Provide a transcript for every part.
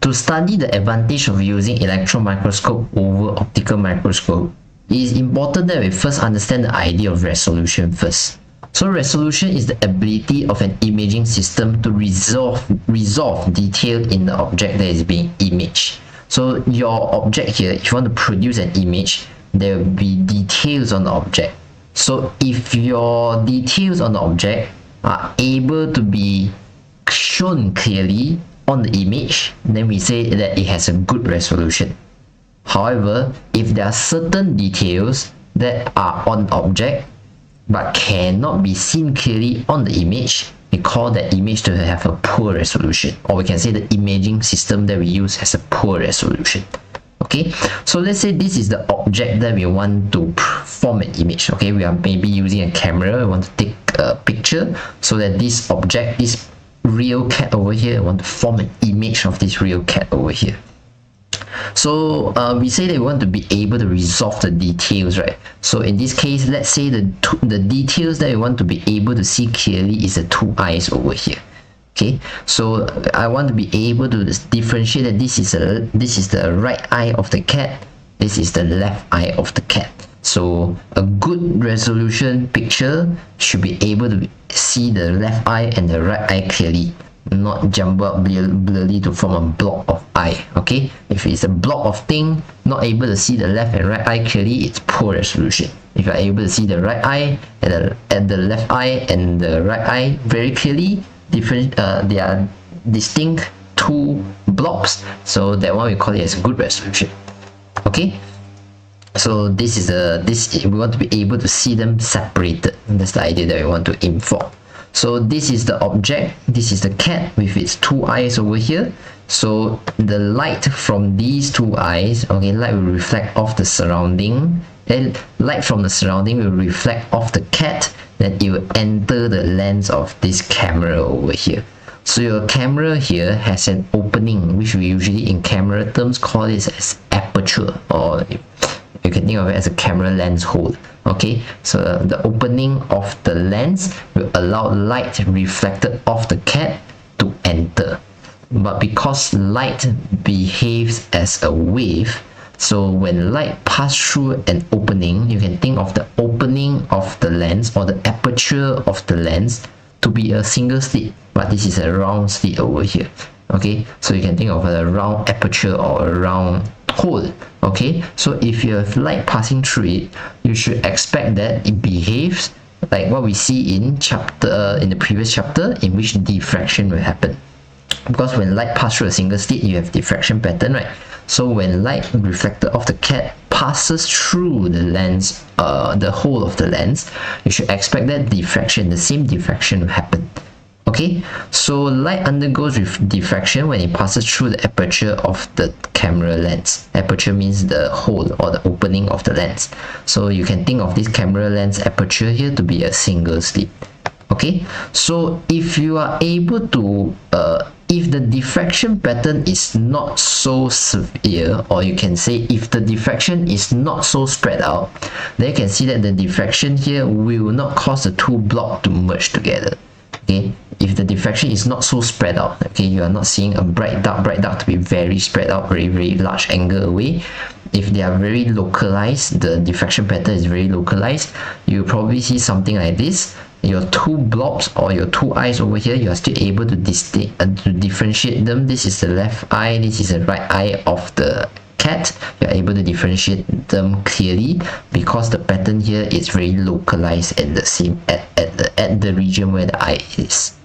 To study the advantage of using electron microscope over optical microscope, it is important that we first understand the idea of resolution first. So resolution is the ability of an imaging system to resolve detail in the object that is being imaged. So your object here, if you want to produce an image, there will be details on the object. So if your details on the object are able to be shown clearly on the image, then we say that it has a good resolution. However, if there are certain details that are on the object but cannot be seen clearly on the image, we call that image to have a poor resolution, or we can say the imaging system that we use has a poor resolution. Okay, so let's say this is the object that we want to form an image. Okay, we are maybe using a camera, we want to take a picture, so that this object, this real cat over here, I want to form an image of this real cat over here. So we say that we want to be able to resolve the details, right? So in this case, let's say the details that we want to be able to see clearly is the two eyes over here. Okay, so I want to be able to differentiate that this is the right eye of the cat, this is the left eye of the cat. So a good resolution picture should be able to see the left eye and the right eye clearly, not jumble up blurry to form a block of eye. Okay, if it's a block of thing, not able to see the left and right eye clearly, it's poor resolution. If you're able to see the right eye and the left eye and the right eye very clearly, they are distinct two blocks, so that one we call it as good resolution. Okay, so this is we want to be able to see them separated. That's the idea that we want to aim for. So this is the object, this is the cat with its two eyes over here. So the light from these two eyes, okay, light will reflect off the surrounding, and light from the surrounding will reflect off the cat, then it will enter the lens of this camera over here. So your camera here has an opening, which we usually in camera terms call this as aperture, or you can think of it as a camera lens hole. Okay, so the opening of the lens will allow light reflected off the cat to enter. But because light behaves as a wave, so when light passes through an opening, you can think of the opening of the lens or the aperture of the lens to be a single slit, but this is a round slit over here. Okay, so you can think of a round aperture or a round hole. Okay, so if you have light passing through it, you should expect that it behaves like what we see in the previous chapter, in which diffraction will happen. Because when light passes through a single slit, you have diffraction pattern, right? So when light reflected off the cat passes through the lens, the hole of the lens, you should expect that diffraction, the same diffraction will happen. Okay, so light undergoes diffraction when it passes through the aperture of the camera lens. Aperture means the hole or the opening of the lens. So you can think of this camera lens aperture here to be a single slit. Okay, so if you are able to if the diffraction pattern is not so severe, or you can say if the diffraction is not so spread out, then you can see that the diffraction here will not cause the two blocks to merge together. Okay, if the diffraction is not so spread out, okay, you are not seeing a bright dark to be very spread out, very large angle away. If they are very localized, the diffraction pattern is very localized, you probably see something like this. Your two blobs or your two eyes over here, you are still able to differentiate them. This is the left eye, this is the right eye of the cat. You are able to differentiate them clearly because the pattern here is very localized and the same at the region where the eye is.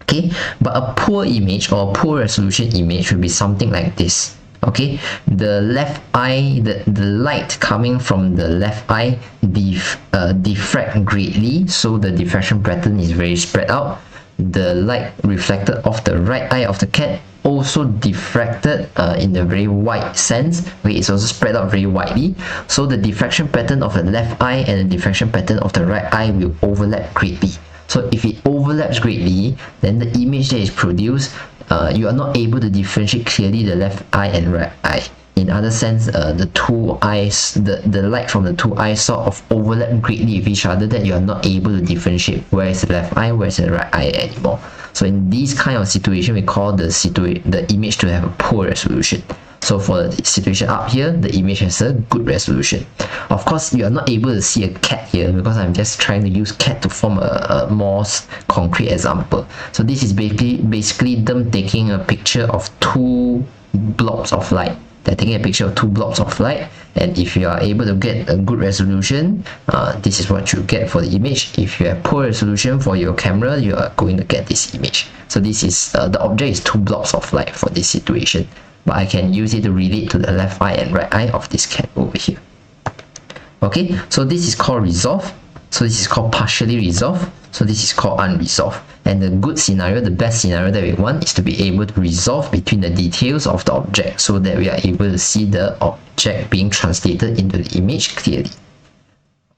Okay, but a poor image or poor resolution image will be something like this. Okay, the left eye, the light coming from the left eye diffract greatly, so the diffraction pattern is very spread out. The light reflected off the right eye of the cat also diffracted in a very wide sense. Okay, it's also spread out very widely, so the diffraction pattern of the left eye and the diffraction pattern of the right eye will overlap greatly. So if it overlaps greatly, then the image that is produced, you are not able to differentiate clearly the left eye and right eye. In other sense, the two eyes, the light from the two eyes sort of overlap greatly with each other, that you are not able to differentiate where is the left eye, where is the right eye anymore. So in this kind of situation, we call the image to have a poor resolution. So for the situation up here, the image has a good resolution. Of course, you are not able to see a cat here because I'm just trying to use cat to form a more concrete example. So this is basically them taking a picture of two blobs of light. They're taking a picture of two blobs of light, and if you are able to get a good resolution, this is what you get for the image. If you have poor resolution for your camera, you are going to get this image. So this is the object is two blobs of light for this situation, but I can use it to relate to the left eye and right eye of this cat over here. Okay, so this is called resolve. So this is called partially resolved. So this is called unresolved. And the good scenario, the best scenario that we want is to be able to resolve between the details of the object so that we are able to see the object being translated into the image clearly.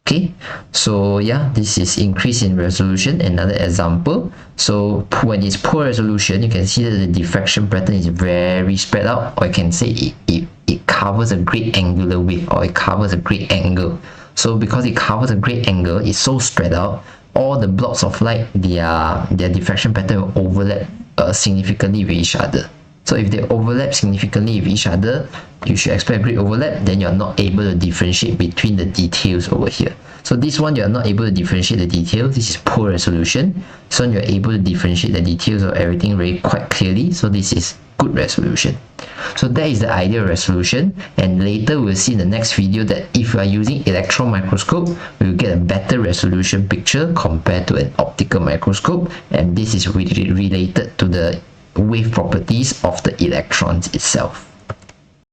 Okay, so yeah, this is increase in resolution, another example. So when it's poor resolution, you can see that the diffraction pattern is very spread out, or you can say it covers a great angular wave, or it covers a great angle. So because it covers a great angle, it's so spread out, all the blobs of light, their diffraction pattern will overlap significantly with each other. So if they overlap significantly with each other, you should expect a great overlap, then you're not able to differentiate between the details over here. So this one, you're not able to differentiate the details. This is poor resolution. So you're able to differentiate the details of everything very quite clearly. So this is good resolution. So that is the ideal resolution, and later we'll see in the next video that if you are using electron microscope, we'll get a better resolution picture compared to an optical microscope, and this is related to the wave properties of the electrons itself.